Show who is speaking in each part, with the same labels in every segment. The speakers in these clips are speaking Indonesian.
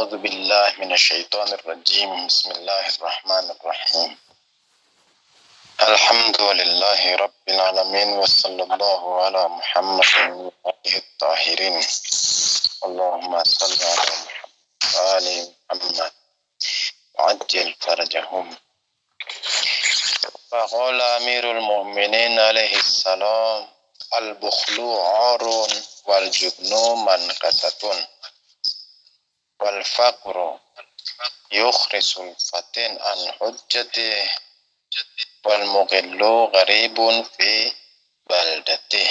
Speaker 1: أعوذ بالله من الشيطان الرجيم. بسم الله الرحمن الرحيم. الحمد لله رب العالمين وصلى الله على محمد وآله الطاهرين. اللهم صل على محمد وآل محمد وعجل فرجهم. فقال أمير المؤمنين عليه السلام: البخل عار والجبن منكسة والفقر يخرس الفتن عن حجته والمغل غريب في بلدته.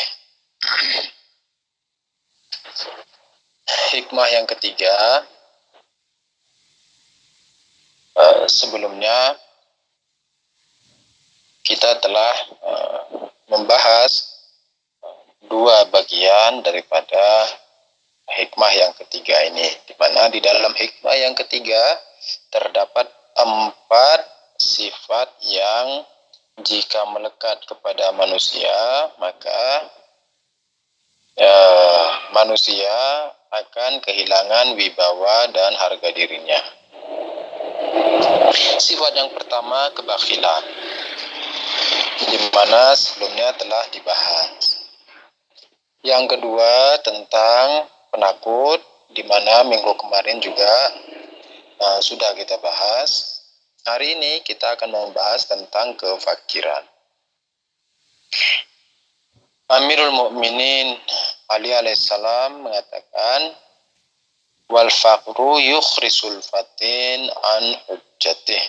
Speaker 1: Hikmah yang ketiga, sebelumnya kita telah membahas dua bagian daripada hikmah yang ketiga ini, di mana di dalam hikmah yang ketiga terdapat 4 sifat yang jika melekat kepada manusia, maka manusia akan kehilangan wibawa dan harga dirinya. Sifat yang pertama, kebakhilan, di mana sebelumnya telah dibahas. Yang kedua tentang penakut, di mana minggu kemarin juga sudah kita bahas. Hari ini kita akan membahas tentang kefakiran. Amirul Mukminin Ali alaihissalam mengatakan, wal faqru yukhrisul fatin an hujjatih.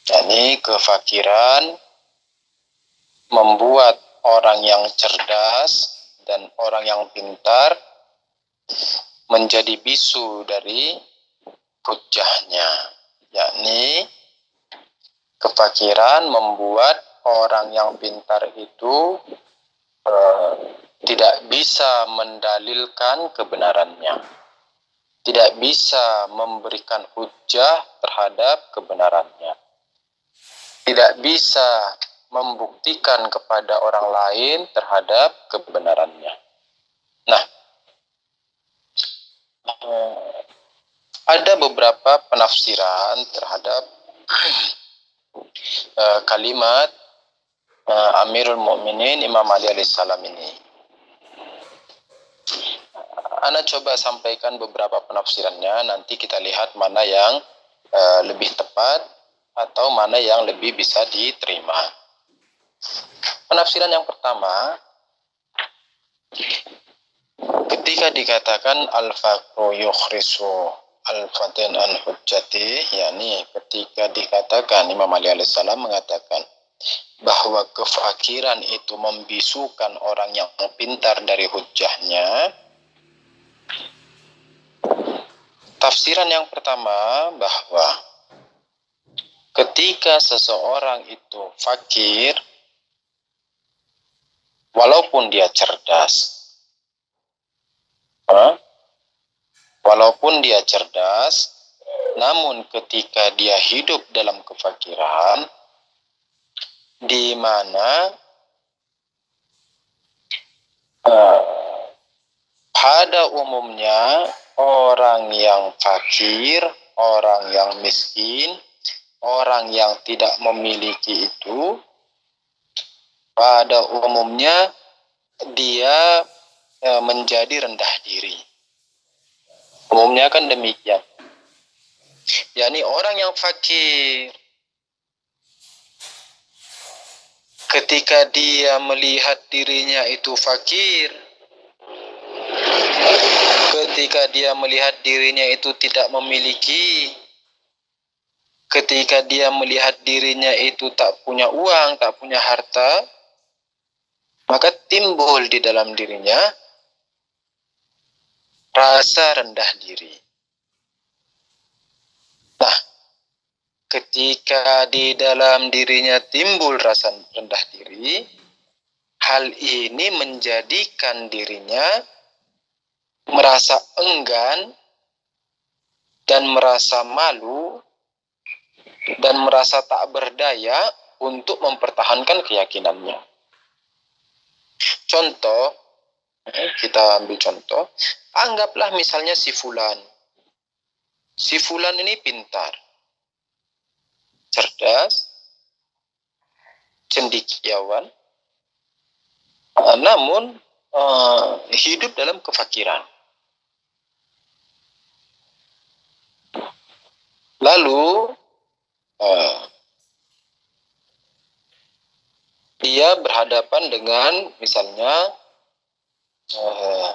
Speaker 1: Yani kefakiran membuat orang yang cerdas dan orang yang pintar menjadi bisu dari hujjahnya. Yakni kefakiran membuat orang yang pintar itu tidak bisa mendalilkan kebenarannya, tidak bisa memberikan hujjah terhadap kebenarannya, tidak bisa membuktikan kepada orang lain terhadap kebenarannya. Nah, ada beberapa penafsiran terhadap kalimat Amirul Mukminin Imam Ali alaihissalam ini. Ana coba sampaikan beberapa penafsirannya, nanti kita lihat mana yang lebih tepat atau mana yang lebih bisa diterima. Penafsiran yang pertama, ketika dikatakan al-faqru yukhrisu al-fatin an hujjati, yakni ketika dikatakan Imam Ali alaihissalam mengatakan bahwa kefakiran itu membisukan orang yang pintar dari hujjahnya. Tafsiran yang pertama, bahwa ketika seseorang itu fakir, walaupun dia cerdas, namun ketika dia hidup dalam kefakiran, di mana pada umumnya orang yang fakir, orang yang miskin, orang yang tidak memiliki itu, pada umumnya dia menjadi rendah diri. Umumnya kan demikian. yakni orang yang fakir, ketika dia melihat dirinya itu fakir, ketika dia melihat dirinya itu tidak memiliki, ketika dia melihat dirinya itu tak punya uang, tak punya harta, maka timbul di dalam dirinya rasa rendah diri. Nah, ketika di dalam dirinya timbul rasa rendah diri, hal ini menjadikan dirinya merasa enggan dan merasa malu dan merasa tak berdaya untuk mempertahankan keyakinannya. Contoh, Kita ambil contoh, anggaplah misalnya si Fulan. Si Fulan ini pintar, cerdas, cendekiawan, namun hidup dalam kefakiran. Lalu dia berhadapan dengan misalnya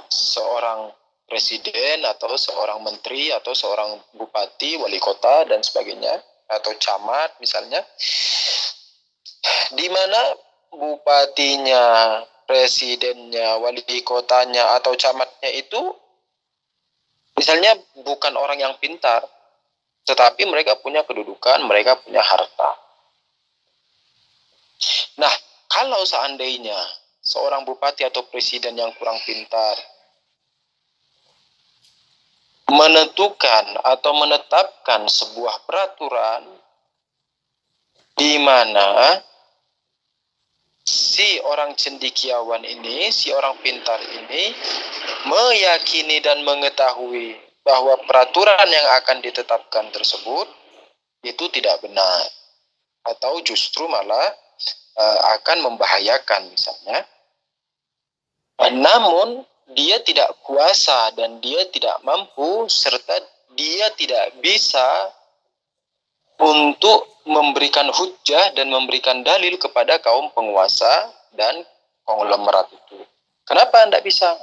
Speaker 1: seorang presiden atau seorang menteri atau seorang bupati, wali kota dan sebagainya, atau camat misalnya, di mana bupatinya, presidennya, wali kotanya atau camatnya itu misalnya bukan orang yang pintar, tetapi mereka punya kedudukan, mereka punya harta. Nah, kalau seandainya seorang bupati atau presiden yang kurang pintar menentukan atau menetapkan sebuah peraturan di mana si orang cendekiawan ini, si orang pintar ini meyakini dan mengetahui bahwa peraturan yang akan ditetapkan tersebut itu tidak benar atau justru malah akan membahayakan misalnya. Namun dia tidak kuasa dan dia tidak mampu serta dia tidak bisa untuk memberikan hujjah dan memberikan dalil kepada kaum penguasa dan konglomerat itu. Kenapa tidak bisa?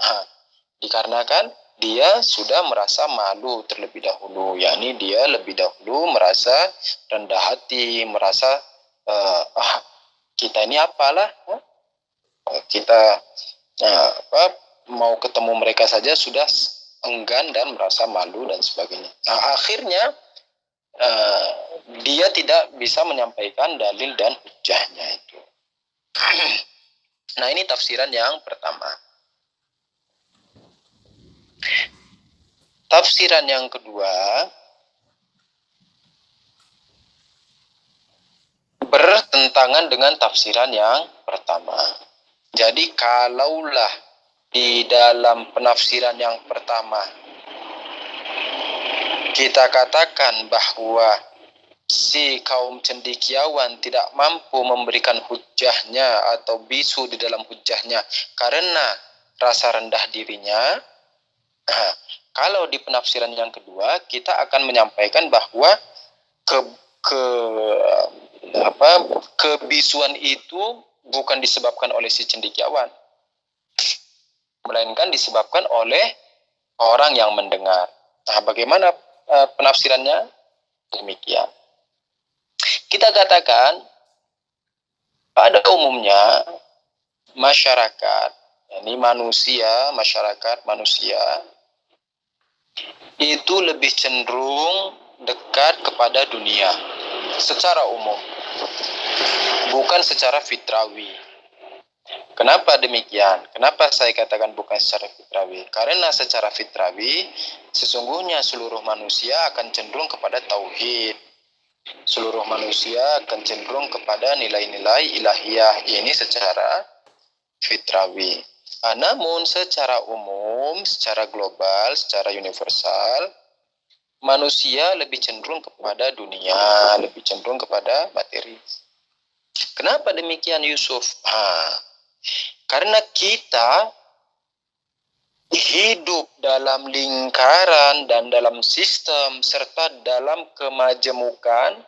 Speaker 1: Dikarenakan dia sudah merasa malu terlebih dahulu, yakni dia lebih dahulu merasa rendah hati, merasa kita ini apalah, kita mau ketemu mereka saja sudah enggan dan merasa malu dan sebagainya. Nah, akhirnya dia tidak bisa menyampaikan dalil dan hujahnya itu. Nah, ini tafsiran yang pertama. Tafsiran yang kedua bertentangan dengan tafsiran yang pertama. Jadi kalaulah di dalam penafsiran yang pertama kita katakan bahwa si kaum cendekiawan tidak mampu memberikan hujahnya atau bisu di dalam hujahnya karena rasa rendah dirinya, kalau di penafsiran yang kedua kita akan menyampaikan bahwa kebisuan itu bukan disebabkan oleh si cendekiawan, melainkan disebabkan oleh orang yang mendengar. Nah, bagaimana penafsirannya? Demikian. Kita katakan pada umumnya masyarakat, ini masyarakat manusia itu lebih cenderung dekat kepada dunia secara umum, bukan secara fitrawi. Kenapa demikian? Kenapa saya katakan bukan secara fitrawi? Karena secara fitrawi sesungguhnya seluruh manusia akan cenderung kepada tauhid. Seluruh manusia akan cenderung kepada nilai-nilai ilahiyah. Ini secara fitrawi. Namun secara umum, secara global, secara universal, manusia lebih cenderung kepada dunia, lebih cenderung kepada materi. Kenapa demikian, Yusuf? Karena kita hidup dalam lingkaran dan dalam sistem serta dalam kemajemukan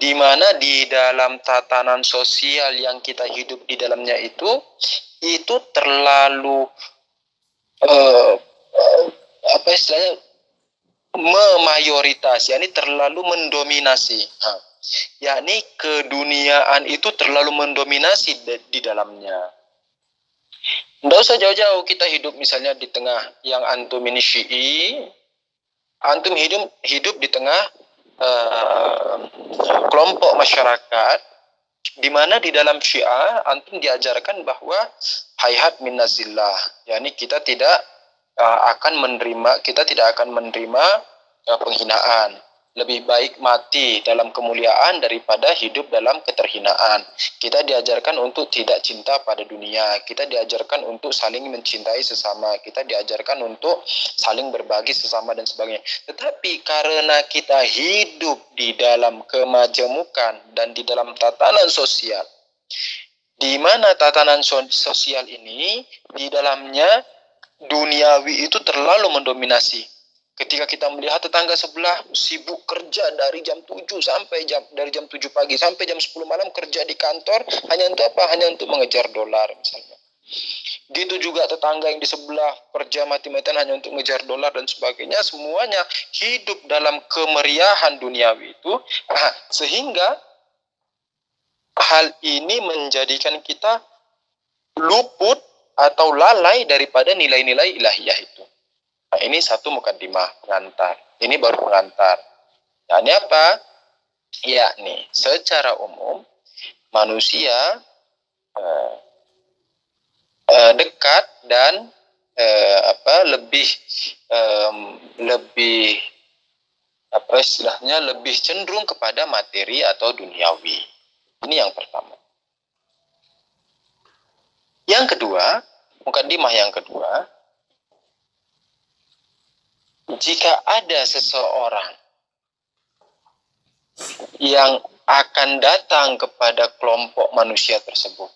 Speaker 1: di mana di dalam tatanan sosial yang kita hidup di dalamnya itu terlalu memayoritas, yakni terlalu mendominasi. Yakni keduniaan itu terlalu mendominasi di dalamnya. Tidak usah jauh-jauh kita hidup misalnya di tengah yang antum ini Syi'i, antum hidup di tengah kelompok masyarakat di mana di dalam Syiah antum diajarkan bahwa hayhat minnazillah, yakni kita tidak akan menerima penghinaan. Lebih baik mati dalam kemuliaan daripada hidup dalam keterhinaan. Kita diajarkan untuk tidak cinta pada dunia. Kita diajarkan untuk saling mencintai sesama. Kita diajarkan untuk saling berbagi sesama dan sebagainya. Tetapi karena kita hidup di dalam kemajemukan dan di dalam tatanan sosial, di mana tatanan sosial ini di dalamnya duniawi itu terlalu mendominasi. Ketika kita melihat tetangga sebelah sibuk kerja dari jam 7 dari jam 7 pagi sampai jam 10 malam kerja di kantor, hanya untuk apa? Hanya untuk mengejar dolar misalnya. Gitu juga tetangga yang di sebelah kerja mati-matian hanya untuk mengejar dolar dan sebagainya. Semuanya hidup dalam kemeriahan duniawi itu, sehingga hal ini menjadikan kita luput atau lalai daripada nilai-nilai ilahiyah itu. Nah, ini satu mukaddimah pengantar. Ini baru pengantar. Nah, ini apa? Yakni secara umum manusia dekat dan lebih apa istilahnya lebih cenderung kepada materi atau duniawi. Ini yang pertama. Yang kedua, mukaddimah yang kedua, jika ada seseorang yang akan datang kepada kelompok manusia tersebut,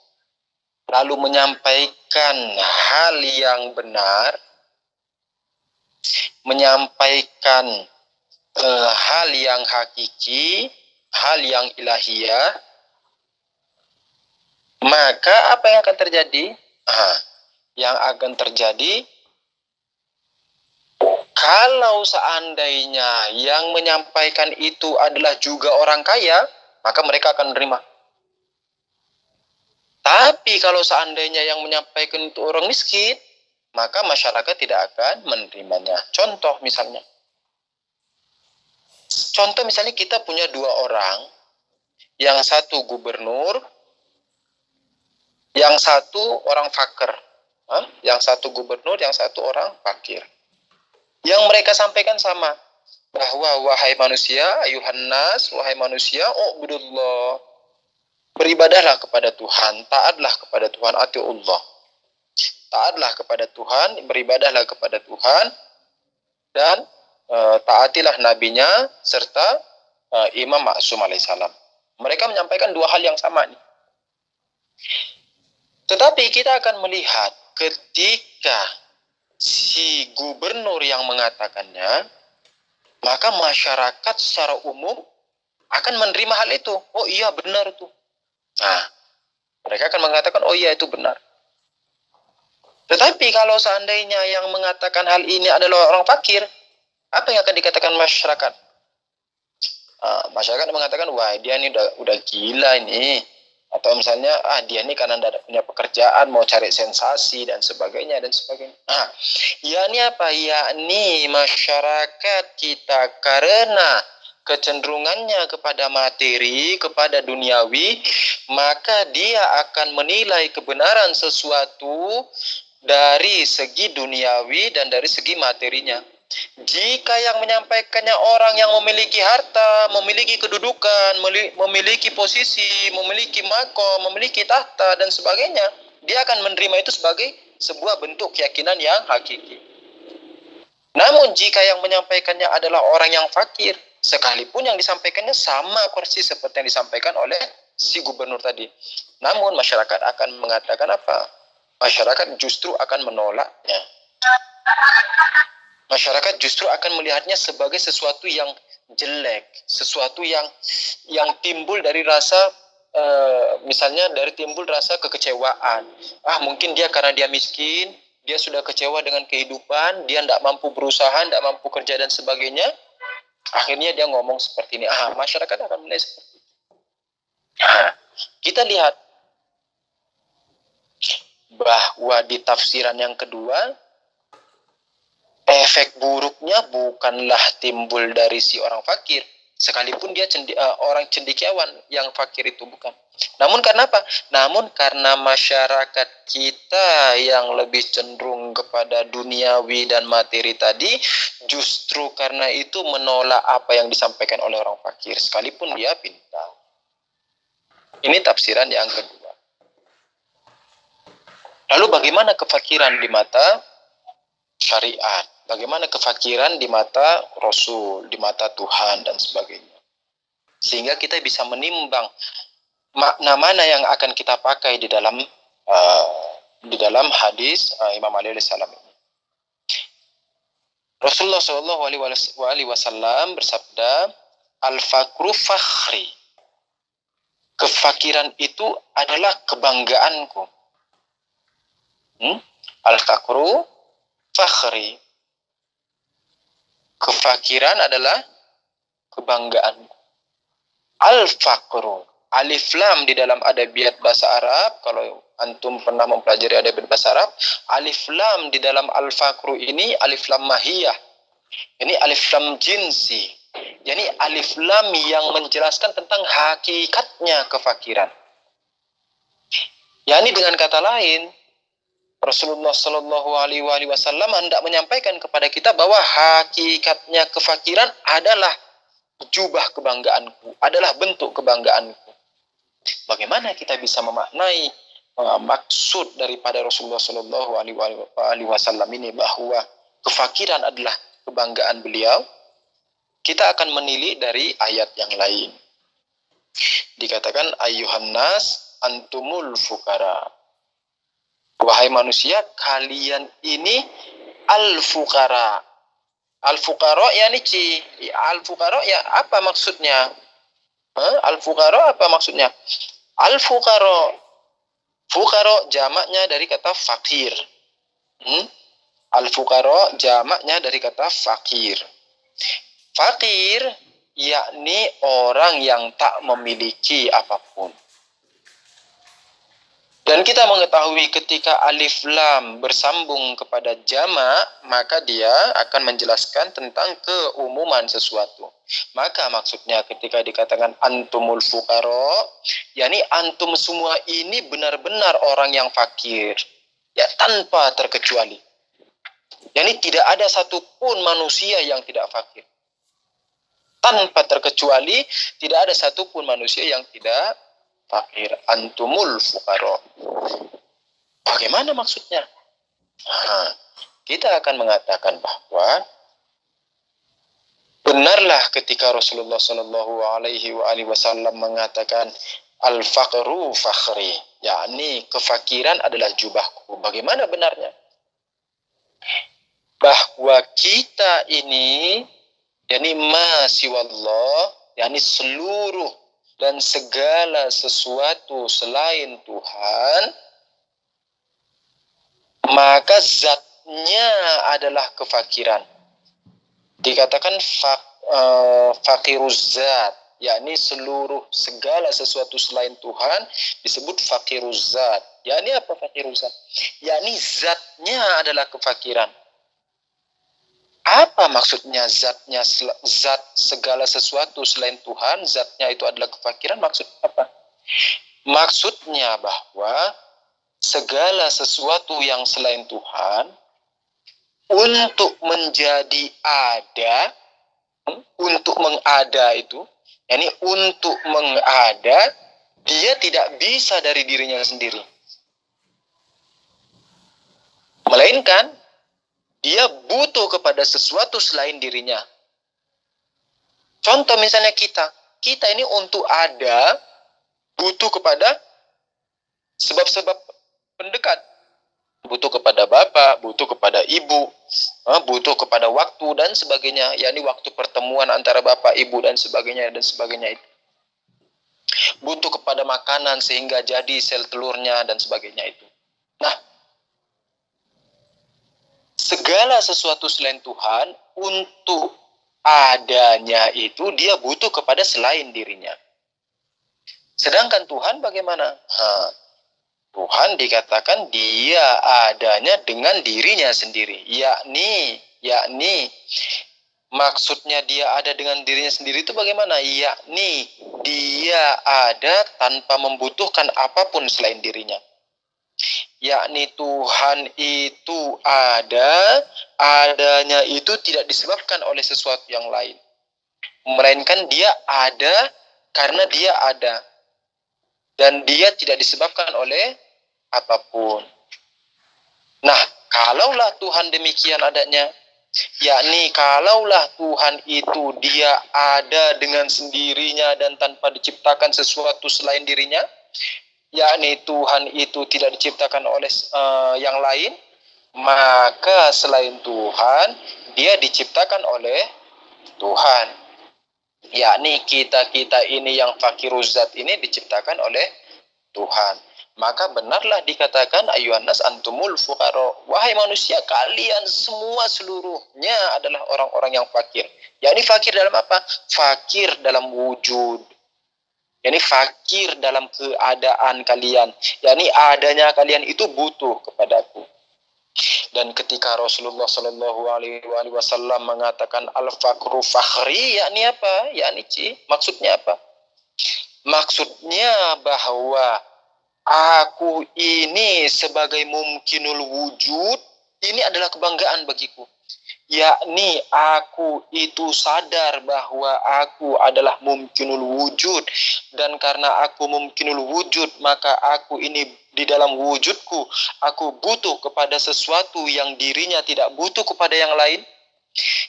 Speaker 1: lalu menyampaikan hal yang benar, menyampaikan hal yang hakiki, hal yang ilahiyah, maka apa yang akan terjadi? Yang akan terjadi, kalau seandainya yang menyampaikan itu adalah juga orang kaya, maka mereka akan menerima. Tapi kalau seandainya yang menyampaikan itu orang miskin, maka masyarakat tidak akan menerimanya. Contoh misalnya kita punya dua orang, yang satu gubernur, yang satu orang fakir. Yang satu gubernur, yang satu orang fakir. Yang mereka sampaikan sama, bahwa wahai manusia, ayuhan nas, wahai manusia, ubudullah, beribadahlah kepada Tuhan, taatlah kepada Tuhan, atiullah. Taatlah kepada Tuhan, beribadahlah kepada Tuhan, dan taatilah nabinya serta Imam Maksum alaihissalam. Mereka menyampaikan dua hal yang sama nih. Tetapi kita akan melihat ketika si gubernur yang mengatakannya, maka masyarakat secara umum akan menerima hal itu. Oh iya benar tuh. Nah, mereka akan mengatakan oh iya itu benar. Tetapi kalau seandainya yang mengatakan hal ini adalah orang fakir, apa yang akan dikatakan masyarakat? Masyarakat mengatakan wah dia ini udah gila ini. Atau misalnya dia ini karena tidak punya pekerjaan, mau cari sensasi dan sebagainya. Yakni apa? Yakni masyarakat kita karena kecenderungannya kepada materi, kepada duniawi, maka dia akan menilai kebenaran sesuatu dari segi duniawi dan dari segi materinya. Jika yang menyampaikannya orang yang memiliki harta, memiliki kedudukan, memiliki posisi, memiliki makom, memiliki tahta dan sebagainya, dia akan menerima itu sebagai sebuah bentuk keyakinan yang hakiki. Namun jika yang menyampaikannya adalah orang yang fakir, sekalipun yang disampaikannya sama persis seperti yang disampaikan oleh si gubernur tadi, namun masyarakat akan mengatakan apa? Masyarakat justru akan menolaknya. Masyarakat justru akan melihatnya sebagai sesuatu yang jelek, sesuatu yang timbul dari rasa misalnya dari timbul rasa kekecewaan. Mungkin dia karena dia miskin, dia sudah kecewa dengan kehidupan, dia tidak mampu berusaha, tidak mampu kerja dan sebagainya. Akhirnya dia ngomong seperti ini. Masyarakat akan menilai seperti itu. Kita lihat bahwa di tafsiran yang kedua, efek buruknya bukanlah timbul dari si orang fakir, Sekalipun dia orang cendekiawan, yang fakir itu bukan. Namun karena apa? Namun karena masyarakat kita yang lebih cenderung kepada duniawi dan materi tadi, justru karena itu menolak apa yang disampaikan oleh orang fakir, sekalipun dia pintar. Ini tafsiran yang kedua. Lalu bagaimana kefakiran di mata syariat? Bagaimana kefakiran di mata Rasul, di mata Tuhan, dan sebagainya. Sehingga kita bisa menimbang makna mana yang akan kita pakai di dalam hadis Imam Ali alaihissalam ini. Rasulullah Shallallahu Alaihi Wasallam bersabda, al-fakru fakhri. Kefakiran itu adalah kebanggaanku. Al-fakru fakhri. Kefakiran adalah kebanggaan. Al-fakru, alif lam di dalam adabiyat bahasa Arab, kalau antum pernah mempelajari adabiyat bahasa Arab, alif lam di dalam al-fakru ini alif lam mahiyah. Ini alif lam jinsi. Jadi alif lam yang menjelaskan tentang hakikatnya kefakiran. Yani dengan kata lain, Rasulullah Shallallahu Alaihi Wasallam hendak menyampaikan kepada kita bahwa hakikatnya kefakiran adalah jubah kebanggaanku, adalah bentuk kebanggaanku. Bagaimana kita bisa memaknai maksud daripada Rasulullah Shallallahu Alaihi Wasallam ini bahwa kefakiran adalah kebanggaan beliau? Kita akan menilik dari ayat yang lain. Dikatakan ayyuhan nas antumul fukara. Wahai manusia, kalian ini al-fuqara. Al-fuqara yani al-fuqara ya apa maksudnya? Al-fuqara apa maksudnya? Al-fuqara. Fuqara jamaknya dari kata fakir. Al-fuqara jamaknya dari kata fakir. Fakir yakni orang yang tak memiliki apapun. Dan kita mengetahui ketika alif lam bersambung kepada jamak, maka dia akan menjelaskan tentang keumuman sesuatu. Maka maksudnya ketika dikatakan antumul fuqara, yakni antum semua ini benar-benar orang yang fakir. Ya, tanpa terkecuali. Yakni tidak ada satupun manusia yang tidak fakir. Tanpa terkecuali, tidak ada satupun manusia yang tidak fakir. Antumul fuqara. Bagaimana maksudnya? Kita akan mengatakan bahwa benarlah ketika Rasulullah Shallallahu Alaihi Wasallam mengatakan al-faqru fakhri, yakni kefakiran adalah jubahku. Bagaimana benarnya? Bahwa kita ini, yakni ma siwallah, yakni seluruh dan segala sesuatu selain Tuhan, maka zatnya adalah kefakiran. Dikatakan fakiruz zat, yakni seluruh segala sesuatu selain Tuhan disebut fakiruz zat. Yakni apa fakiruz zat? Yakni zatnya adalah kefakiran. Apa maksudnya zatnya, zat segala sesuatu selain Tuhan, zatnya itu adalah kefakiran? Maksud apa? Maksudnya bahwa segala sesuatu yang selain Tuhan untuk menjadi ada, untuk mengada itu, yakni untuk mengada, dia tidak bisa dari dirinya sendiri. Melainkan dia butuh kepada sesuatu selain dirinya. Contoh misalnya kita ini untuk ada butuh kepada sebab-sebab pendekat. Butuh kepada bapak, butuh kepada ibu, butuh kepada waktu dan sebagainya. Yakni waktu pertemuan antara bapak, ibu dan sebagainya itu. Butuh kepada makanan sehingga jadi sel telurnya dan sebagainya itu. Nah, segala sesuatu selain Tuhan untuk adanya itu dia butuh kepada selain dirinya. Sedangkan Tuhan bagaimana? Tuhan dikatakan dia adanya dengan dirinya sendiri, yakni Maksudnya dia ada dengan dirinya sendiri itu bagaimana? Yakni dia ada tanpa membutuhkan apapun selain dirinya. Yakni Tuhan itu ada, adanya itu tidak disebabkan oleh sesuatu yang lain, melainkan dia ada karena dia ada, dan dia tidak disebabkan oleh apapun. Nah, kalaulah Tuhan demikian adanya, yakni kalaulah Tuhan itu dia ada dengan sendirinya dan tanpa diciptakan sesuatu selain dirinya, yakni Tuhan itu tidak diciptakan oleh yang lain, maka selain Tuhan dia diciptakan oleh Tuhan. Yakni kita ini yang fakiruzat ini diciptakan oleh Tuhan. Maka benarlah dikatakan ayuhannas antumul fuqara, wahai manusia kalian semua seluruhnya adalah orang-orang yang fakir. Yakni fakir dalam apa? Fakir dalam wujud. Yakni fakir dalam keadaan kalian. Yakni adanya kalian itu butuh kepadaku. Dan ketika Rasulullah Shallallahu Alaihi Wasallam mengatakan al-fakru fakhri, yakni apa? Yakni maksudnya apa? Maksudnya bahwa aku ini sebagai mumkinul wujud, ini adalah kebanggaan bagiku. Yakni aku itu sadar bahwa aku adalah mumkinul wujud, dan karena aku mumkinul wujud, maka aku ini di dalam wujudku aku butuh kepada sesuatu yang dirinya tidak butuh kepada yang lain.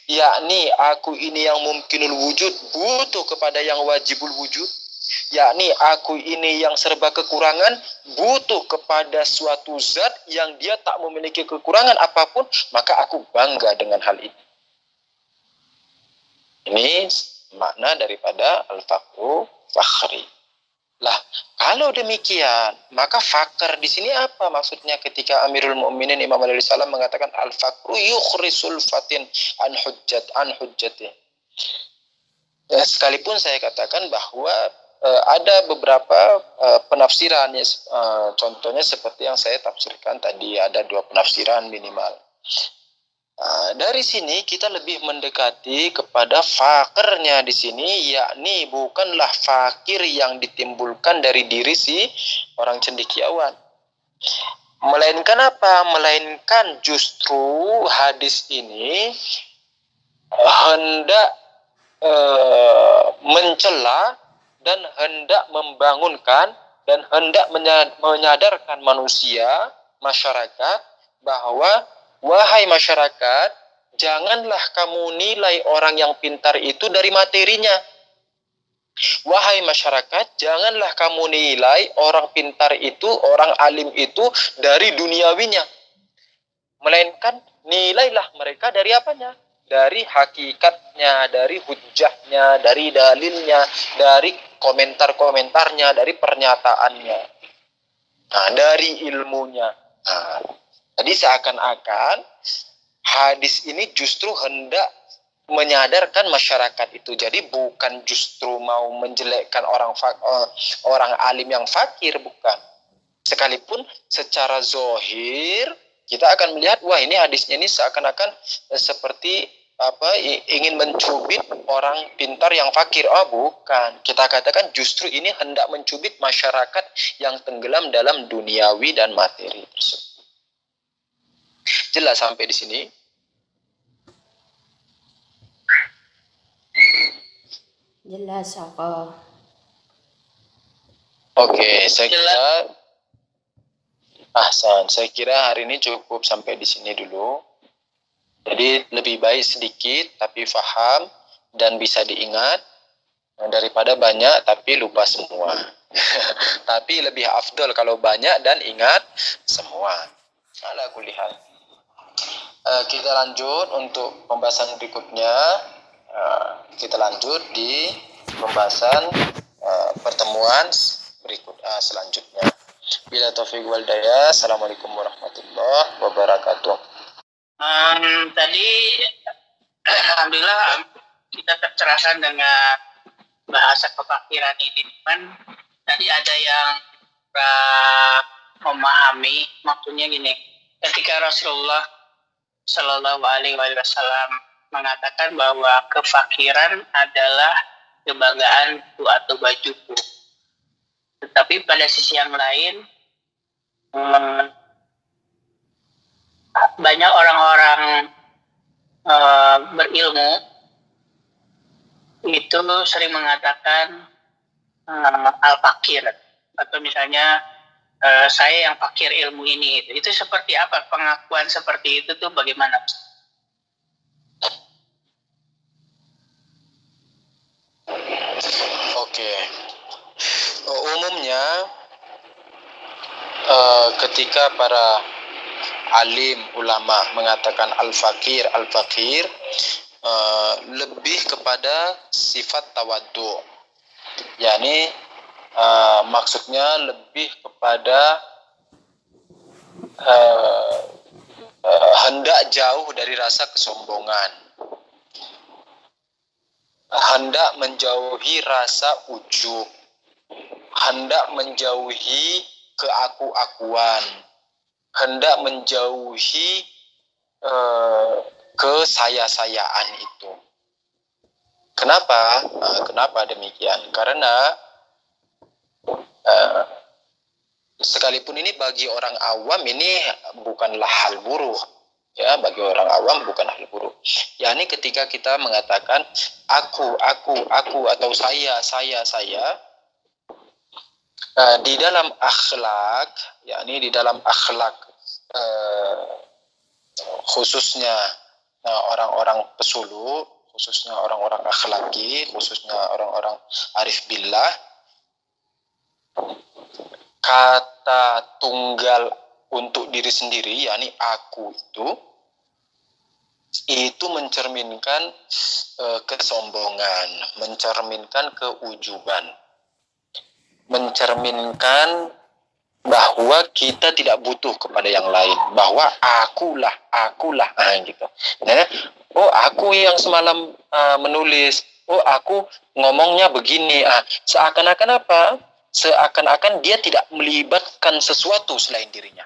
Speaker 1: Yakni aku ini yang mumkinul wujud butuh kepada yang wajibul wujud. Yakni aku ini yang serba kekurangan butuh kepada suatu zat yang dia tak memiliki kekurangan apapun, maka aku bangga dengan hal ini. Ini makna daripada al-fakru fakhri. Lah, kalau demikian, maka fakir di sini apa maksudnya ketika Amirul Mukminin Imam Ali Salam mengatakan al-fakru yukhrisul fatin an hujjati. Ya, sekalipun saya katakan bahwa ada beberapa penafsiran, contohnya seperti yang saya tafsirkan tadi, ada 2 penafsiran minimal. Dari sini kita lebih mendekati kepada fakirnya di sini, yakni bukanlah fakir yang ditimbulkan dari diri si orang cendekiawan, melainkan apa? Melainkan justru hadis ini hendak mencela dan hendak membangunkan dan hendak menyadarkan manusia, masyarakat, bahwa wahai masyarakat, janganlah kamu nilai orang yang pintar itu dari materinya. Wahai masyarakat, janganlah kamu nilai orang pintar itu, orang alim itu dari duniawinya. Melainkan nilailah mereka dari apanya? Dari hakikatnya, dari hujahnya, dari dalilnya, dari komentar-komentarnya, dari pernyataannya, dari ilmunya. Jadi seakan-akan hadis ini justru hendak menyadarkan masyarakat itu. Jadi bukan justru mau menjelekkan orang alim yang fakir, bukan. Sekalipun secara zohir kita akan melihat, wah ini hadisnya ini seakan-akan seperti ingin mencubit orang pintar yang fakir. Oh bukan, kita katakan justru ini hendak mencubit masyarakat yang tenggelam dalam duniawi dan materi tersebut. Jelas sampai di sini?
Speaker 2: Jelas apa?
Speaker 1: Oke, saya kira hari ini cukup sampai di sini dulu. Jadi lebih baik sedikit tapi faham dan bisa diingat daripada banyak tapi lupa semua. Tapi lebih afdol kalau banyak dan ingat semua. Ala kulli hal. Kita lanjut untuk pembahasan berikutnya. Kita lanjut di pembahasan pertemuan selanjutnya. Bila taufiq wal hidayah. Assalamualaikum warahmatullahi wabarakatuh.
Speaker 3: Tadi alhamdulillah kita tercerahkan dengan bahasa kefakiran ini, teman. Tadi ada yang memahami maksudnya gini. Ketika Rasulullah Shallallahu Alaihi Wasallam mengatakan bahwa kefakiran adalah kebanggaanku atau bajuku. Tetapi pada sisi yang lain, banyak orang-orang berilmu itu sering mengatakan al-fakir, atau misalnya saya yang fakir ilmu ini. Itu seperti apa? Pengakuan seperti itu tuh bagaimana?
Speaker 1: Oke. Umumnya ketika para alim ulama mengatakan al-fakir lebih kepada sifat tawaddu, yakni maksudnya lebih kepada hendak jauh dari rasa kesombongan, hendak menjauhi rasa ujub, hendak menjauhi keaku-akuan, hendak menjauhi kesaya-sayaan itu. Kenapa? Kenapa demikian? Karena sekalipun ini bagi orang awam ini bukanlah hal buruk. Ya, bagi orang awam bukan hal buruk. yakni ketika kita mengatakan aku atau saya, di dalam akhlak, yakni di dalam akhlak khususnya orang-orang pesuluk, khususnya orang-orang akhlaki, khususnya orang-orang arif billah, kata tunggal untuk diri sendiri, yakni aku itu mencerminkan kesombongan, mencerminkan keujuban, mencerminkan bahwa kita tidak butuh kepada yang lain, bahwa akulah, gitu. Nah, oh aku yang semalam menulis, oh aku ngomongnya begini, seakan-akan apa? Seakan-akan dia tidak melibatkan sesuatu selain dirinya.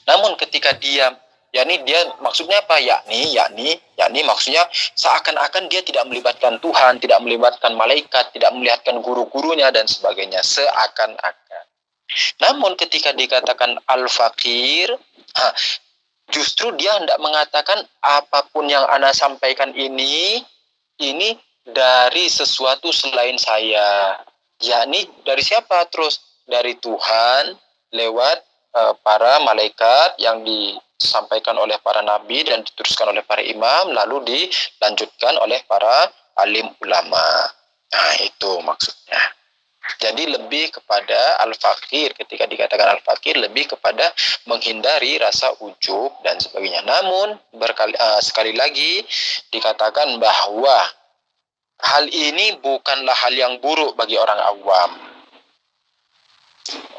Speaker 1: Namun ketika dia, yakni dia maksudnya apa? Yakni maksudnya seakan-akan dia tidak melibatkan Tuhan, tidak melibatkan malaikat, tidak melihatkan guru-gurunya dan sebagainya, seakan-akan. Namun ketika dikatakan al-fakir, justru dia hendak mengatakan apapun yang Anda sampaikan ini dari sesuatu selain saya. Yakni dari siapa terus? Dari Tuhan lewat para malaikat yang disampaikan oleh para nabi dan diteruskan oleh para imam, lalu dilanjutkan oleh para alim ulama. Nah, itu maksudnya. Jadi lebih kepada al-fakir, ketika dikatakan al-fakir lebih kepada menghindari rasa ujub dan sebagainya. Namun sekali lagi dikatakan bahwa hal ini bukanlah hal yang buruk bagi orang awam.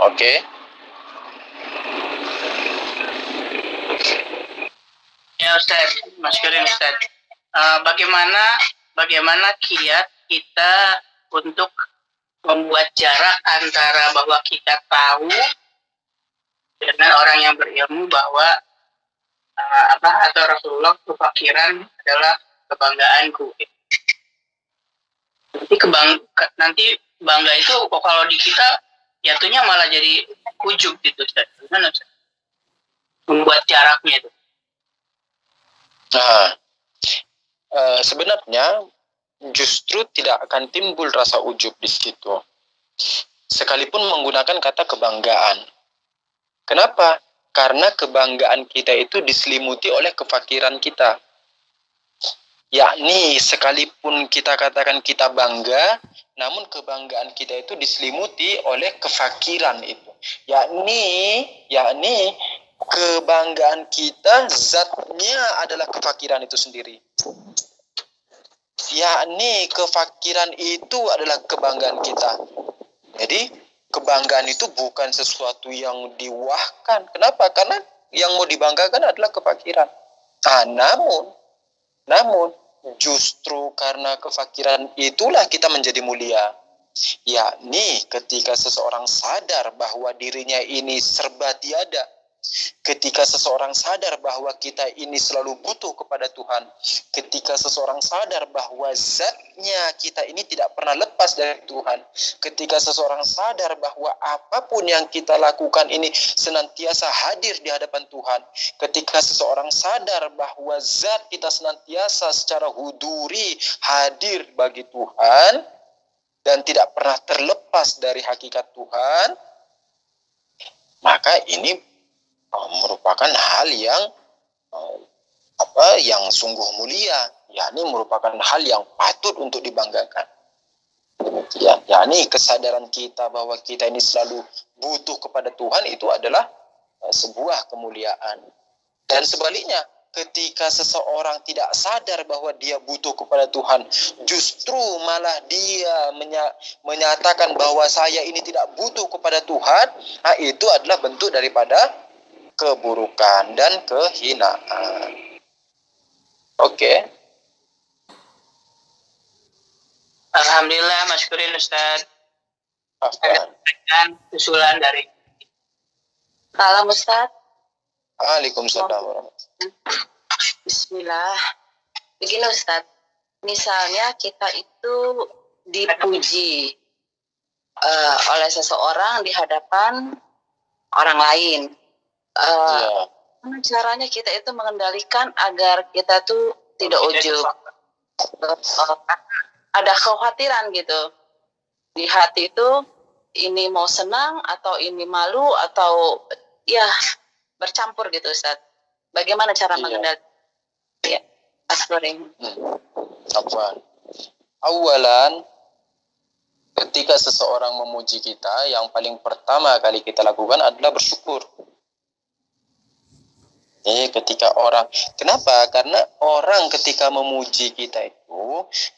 Speaker 1: Oke?
Speaker 3: Ya Ustaz, Mas Kirin Ustaz. Bagaimana kiat kita untuk membuat jarak antara bahwa kita tahu dengan orang yang berilmu bahwa atau Rasulullah kefakiran adalah kebanggaanku. Nanti bangga itu kalau di kita jatuhnya malah jadi ujub gitu Ustaz. Gimana Ustaz? Membuat jaraknya itu.
Speaker 1: Nah, sebenarnya justru tidak akan timbul rasa ujub di situ, sekalipun menggunakan kata kebanggaan. Kenapa? Karena kebanggaan kita itu diselimuti oleh kefakiran kita. Yakni sekalipun kita katakan kita bangga, namun kebanggaan kita itu diselimuti oleh kefakiran itu. Yakni kebanggaan kita zatnya adalah kefakiran itu sendiri. Yakni kefakiran itu adalah kebanggaan kita. Jadi kebanggaan itu bukan sesuatu yang diwahkan. Kenapa? Karena yang mau dibanggakan adalah kefakiran. Namun justru karena kefakiran itulah kita menjadi mulia. Yakni ketika seseorang sadar bahwa dirinya ini serba tiada, Ketika seseorang sadar bahwa kita ini selalu butuh kepada Tuhan, ketika seseorang sadar bahwa zatnya kita ini tidak pernah lepas dari Tuhan, ketika seseorang sadar bahwa apapun yang kita lakukan ini senantiasa hadir di hadapan Tuhan, ketika seseorang sadar bahwa zat kita senantiasa secara huduri hadir bagi Tuhan dan tidak pernah terlepas dari hakikat Tuhan, maka ini merupakan hal yang yang sungguh mulia, yakni merupakan hal yang patut untuk dibanggakan. Demikian, yakni kesadaran kita bahwa kita ini selalu butuh kepada Tuhan itu adalah sebuah kemuliaan. Dan sebaliknya, ketika seseorang tidak sadar bahwa dia butuh kepada Tuhan, justru malah dia menyatakan bahwa saya ini tidak butuh kepada Tuhan, itu adalah bentuk daripada keburukan dan kehinaan. Oke.
Speaker 3: Alhamdulillah, masykurin Ustaz.
Speaker 1: Afwan.
Speaker 3: Usulan dari
Speaker 2: Salam Ustaz.
Speaker 1: Waalaikumsalam warahmatullahi.
Speaker 2: Bismillah. Begini Ustaz, misalnya kita itu dipuji oleh seseorang di hadapan orang lain. Gimana caranya kita itu mengendalikan agar kita tuh tidak ujub? Ada kekhawatiran gitu di hati itu, ini mau senang atau ini malu atau ya bercampur gitu Ustaz. Bagaimana cara mengendalikan? Ya, Asloring.
Speaker 1: Afwan. Awalan, ketika seseorang memuji kita, yang paling pertama kali kita lakukan adalah bersyukur. Ketika orang, kenapa? Karena orang ketika memuji kita itu,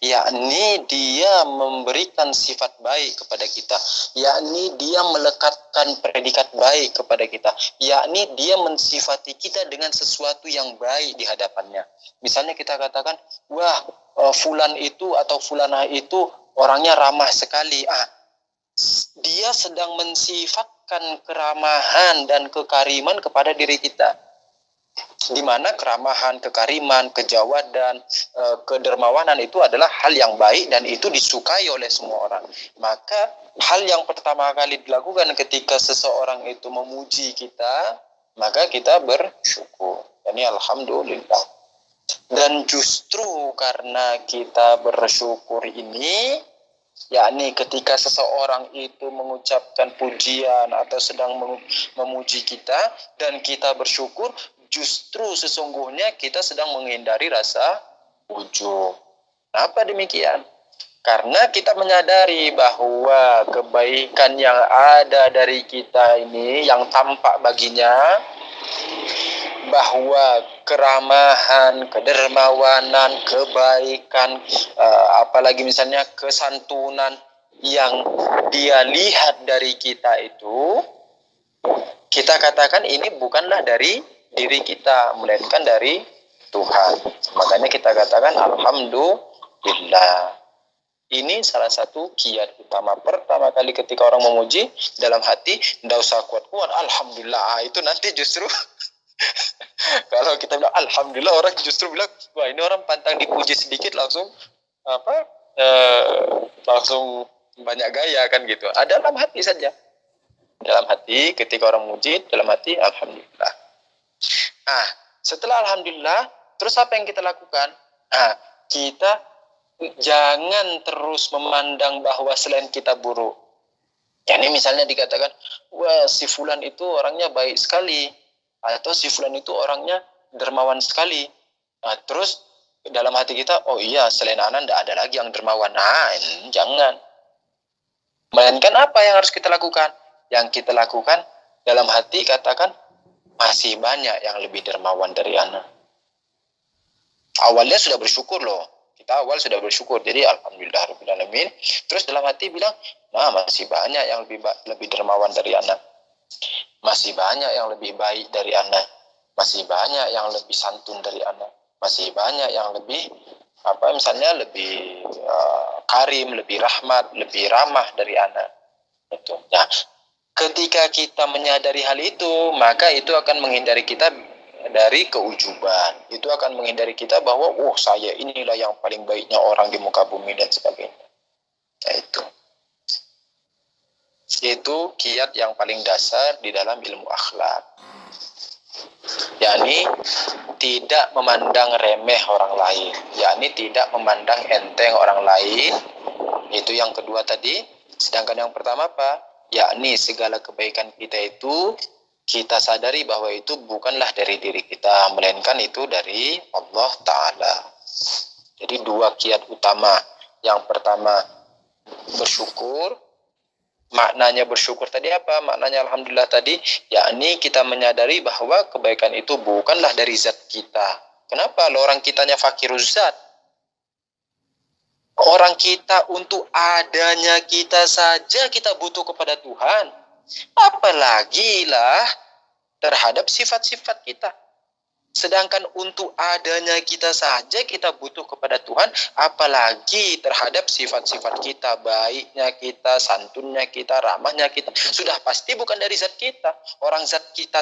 Speaker 1: yakni dia memberikan sifat baik kepada kita, yakni dia melekatkan predikat baik kepada kita, yakni dia mensifati kita dengan sesuatu yang baik di hadapannya. Misalnya kita katakan, wah, fulan itu atau fulanah itu orangnya ramah sekali. Dia sedang mensifatkan keramahan dan kekariman kepada diri kita. Di mana keramahan, kekariman, kejawadan, kedermawanan itu adalah hal yang baik dan itu disukai oleh semua orang. Maka hal yang pertama kali dilakukan ketika seseorang itu memuji kita, maka kita bersyukur. Yani alhamdulillah. Dan justru karena kita bersyukur ini, yakni ketika seseorang itu mengucapkan pujian atau sedang memuji kita dan kita bersyukur, justru sesungguhnya kita sedang menghindari rasa ujub. Kenapa demikian? Karena kita menyadari bahwa kebaikan yang ada dari kita ini, yang tampak baginya, bahwa keramahan, kedermawanan, kebaikan, apalagi misalnya kesantunan yang dia lihat dari kita itu, kita katakan ini bukanlah dari diri kita, melainkan dari Tuhan. Makanya kita katakan alhamdulillah. Ini salah satu kiat utama. Pertama kali ketika orang memuji, dalam hati tidak usah kuat-kuat, alhamdulillah. Itu nanti justru kalau kita bilang alhamdulillah, orang justru bilang, wah ini orang pantang dipuji sedikit langsung langsung banyak gaya kan gitu. Dalam hati saja. Dalam hati, ketika orang memuji, dalam hati alhamdulillah. Setelah alhamdulillah, terus apa yang kita lakukan? Kita jangan terus memandang bahwa selain kita buruk. Yani misalnya dikatakan, wah si fulan itu orangnya baik sekali, atau si fulan itu orangnya dermawan sekali. Terus dalam hati kita, oh iya selain anak tidak ada lagi yang dermawan. Jangan. Melainkan apa yang harus kita lakukan? Yang kita lakukan dalam hati katakan, masih banyak yang lebih dermawan dari anak. Awalnya sudah bersyukur loh. Kita awal sudah bersyukur. Jadi alhamdulillah rabbil alamin. Terus dalam hati bilang, masih banyak yang lebih dermawan dari anak. Masih banyak yang lebih baik dari anak. Masih banyak yang lebih santun dari anak. Masih banyak yang lebih misalnya lebih karim, lebih rahmat, lebih ramah dari anak. Itu. Nah, Ketika kita menyadari hal itu, maka itu akan menghindari kita dari keujuban. Itu akan menghindari kita bahwa, saya inilah yang paling baiknya orang di muka bumi dan sebagainya. Nah, itu kiat yang paling dasar di dalam ilmu akhlak. Yakni tidak memandang remeh orang lain, yakni tidak memandang enteng orang lain. Itu yang kedua tadi. Sedangkan yang pertama apa? Yakni segala kebaikan kita itu kita sadari bahwa itu bukanlah dari diri kita, melainkan itu dari Allah Ta'ala. Jadi dua kiat utama. Yang pertama bersyukur. Maknanya bersyukur tadi apa? Maknanya alhamdulillah tadi, yakni kita menyadari bahwa kebaikan itu bukanlah dari zat kita. Kenapa? Orang kitanya fakiruz zat. Orang kita untuk adanya kita saja kita butuh kepada Tuhan. Apalagi lah terhadap sifat-sifat kita. Sedangkan untuk adanya kita saja kita butuh kepada Tuhan, apalagi terhadap sifat-sifat kita, baiknya kita, santunnya kita, ramahnya kita. Sudah pasti bukan dari zat kita. Orang zatnya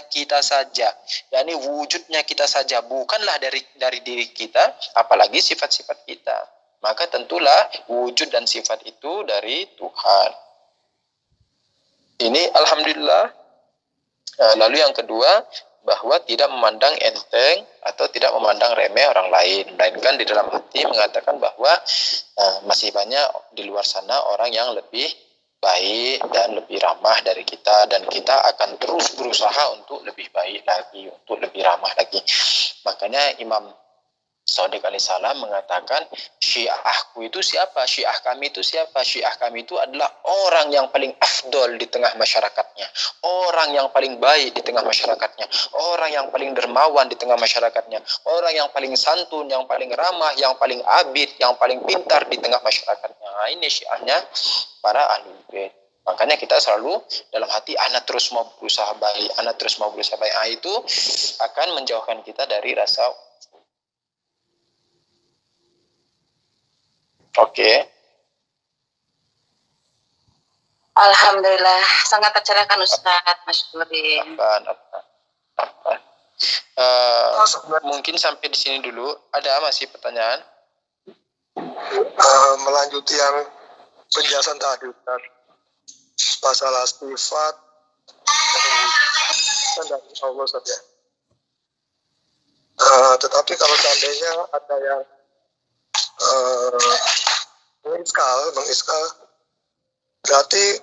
Speaker 1: kita saja, yakni wujudnya kita saja, bukanlah dari diri kita, apalagi sifat-sifat kita. Maka tentulah wujud dan sifat itu dari Tuhan. Ini alhamdulillah. Lalu yang kedua, bahwa tidak memandang enteng atau tidak memandang remeh orang lain, melainkan di dalam hati mengatakan bahwa masih banyak di luar sana orang yang lebih baik dan lebih ramah dari kita, dan kita akan terus berusaha untuk lebih baik lagi, untuk lebih ramah lagi. Makanya Imam Shadiq alaihissalam mengatakan, syiahku itu siapa? Syiah kami itu siapa? Syiah kami itu adalah orang yang paling afdol di tengah masyarakatnya, orang yang paling baik di tengah masyarakatnya, orang yang paling dermawan di tengah masyarakatnya, orang yang paling santun, yang paling ramah, yang paling abid, yang paling pintar di tengah masyarakatnya. Nah, ini syiahnya para ahlul bait. Makanya kita selalu dalam hati, anak terus mau berusaha baik, anak terus mau berusaha baik. Itu akan menjauhkan kita dari rasa. Oke.
Speaker 2: Alhamdulillah, sangat tercerahkan Ustadz, Masyukurin.
Speaker 1: Mungkin sampai di sini dulu. Ada masih pertanyaan?
Speaker 4: Melanjuti yang penjelasan tadi, Ustaz, masalah sifat dan Allah saja. Tetapi kalau seandainya ada yang mengiskal, berarti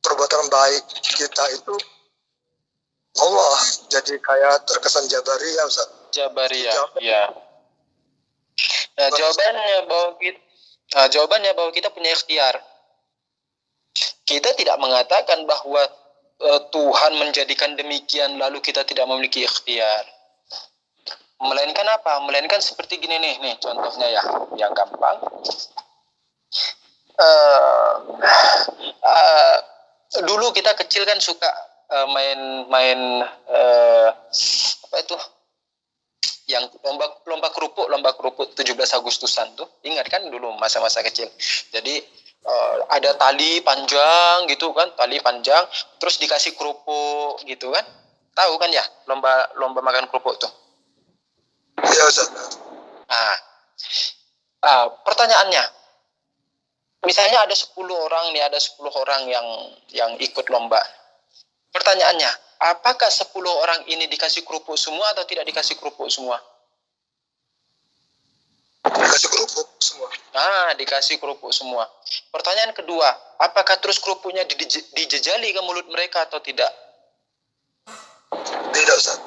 Speaker 4: perbuatan baik kita itu Allah, jadi kayak terkesan Jabariyah, Ustaz.
Speaker 1: Jabariyah, ya. Nah, jawabannya bahwa kita punya ikhtiar. Kita tidak mengatakan bahwa Tuhan menjadikan demikian lalu kita tidak memiliki ikhtiar. Melainkan apa? Melainkan seperti gini nih contohnya ya, yang gampang. Dulu kita kecil kan suka main apa itu? Yang lomba kerupuk 17 Agustusan tuh. Ingat kan dulu masa-masa kecil. Jadi ada tali panjang gitu kan, terus dikasih kerupuk gitu kan. Tahu kan ya, lomba makan kerupuk tuh.
Speaker 4: Iya, Ustaz.
Speaker 1: Pertanyaannya, misalnya ada 10 orang yang ikut lomba. Pertanyaannya, apakah 10 orang ini dikasih kerupuk semua atau tidak dikasih kerupuk semua?
Speaker 4: Dikasih kerupuk semua.
Speaker 1: Dikasih kerupuk semua. Pertanyaan kedua, apakah terus kerupuknya dijejali ke mulut mereka atau tidak?
Speaker 4: Tidak, Ustaz.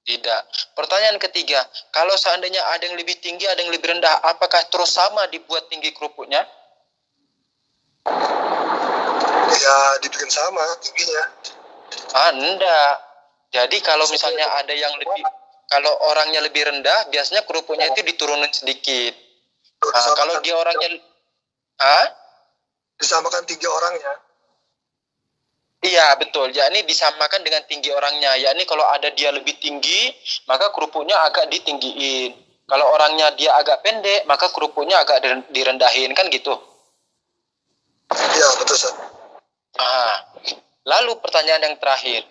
Speaker 1: Tidak. Pertanyaan ketiga, kalau seandainya ada yang lebih tinggi, ada yang lebih rendah, apakah terus sama dibuat tinggi kerupuknya?
Speaker 4: Ya, dibikin sama tingginya.
Speaker 1: Enggak. Jadi kalau misalnya ada yang lebih, kalau orangnya lebih rendah, biasanya kerupuknya itu diturunin sedikit. Kalau dia orangnya,
Speaker 4: disamakan tinggi orangnya.
Speaker 1: Iya betul, yakni disamakan dengan tinggi orangnya. Yakni kalau ada dia lebih tinggi, maka kerupuknya agak ditinggiin. Kalau orangnya dia agak pendek, maka kerupuknya agak direndahin, kan gitu.
Speaker 4: Ya, betul, Ustaz.
Speaker 1: Lalu pertanyaan yang terakhir,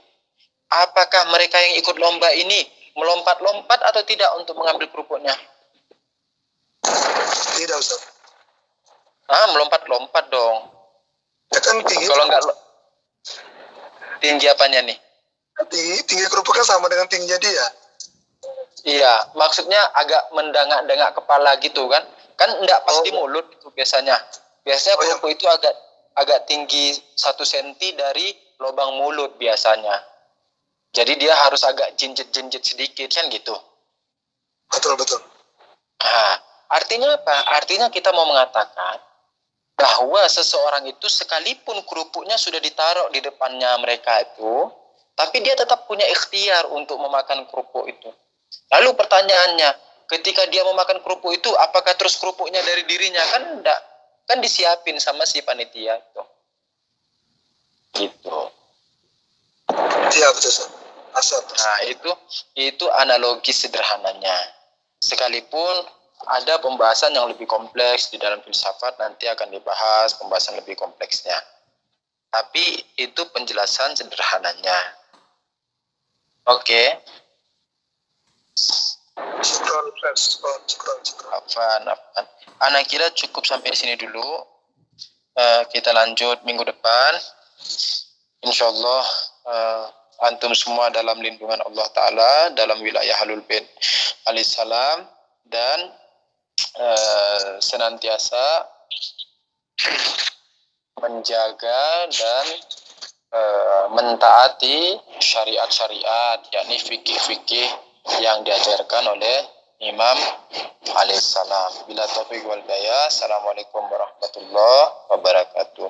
Speaker 1: apakah mereka yang ikut lomba ini melompat-lompat atau tidak untuk mengambil kerupuknya?
Speaker 4: Tidak, Ustaz.
Speaker 1: Melompat-lompat dong.
Speaker 4: Ya kan tinggi.
Speaker 1: Kalau enggak tinggi apanya nih?
Speaker 4: Tinggi kerupuk kan sama dengan tingginya dia.
Speaker 1: Iya, maksudnya agak mendangak-dangak kepala gitu kan? Kan enggak pas di mulut itu biasanya. Biasanya kerupuk itu agak tinggi 1 senti dari lubang mulut biasanya. Jadi dia harus agak jinjit-jinjit sedikit kan gitu.
Speaker 4: Betul.
Speaker 1: Artinya apa? Artinya kita mau mengatakan bahwa seseorang itu sekalipun kerupuknya sudah ditaruh di depannya mereka itu, tapi dia tetap punya ikhtiar untuk memakan kerupuk itu. Lalu pertanyaannya, ketika dia memakan kerupuk itu, apakah terus kerupuknya dari dirinya? Kan enggak. Kan disiapin sama si panitia itu. Gitu.
Speaker 4: Iya, betul, Ustaz.
Speaker 1: Itu analogi sederhananya. Sekalipun ada pembahasan yang lebih kompleks di dalam filsafat, nanti akan dibahas pembahasan lebih kompleksnya. Tapi itu penjelasan sederhananya. Oke. Afan. Anak kira cukup sampai di sini dulu. Kita lanjut minggu depan. Insyaallah antum semua dalam lindungan Allah Ta'ala, dalam wilayah Ahlul Bait alaihissalam, dan senantiasa menjaga dan mentaati syariat-syariat, yakni fikih-fikih yang diajarkan oleh Imam alaihissalam. Bila taufiq wal hidayah. Assalamualaikum warahmatullahi wabarakatuh.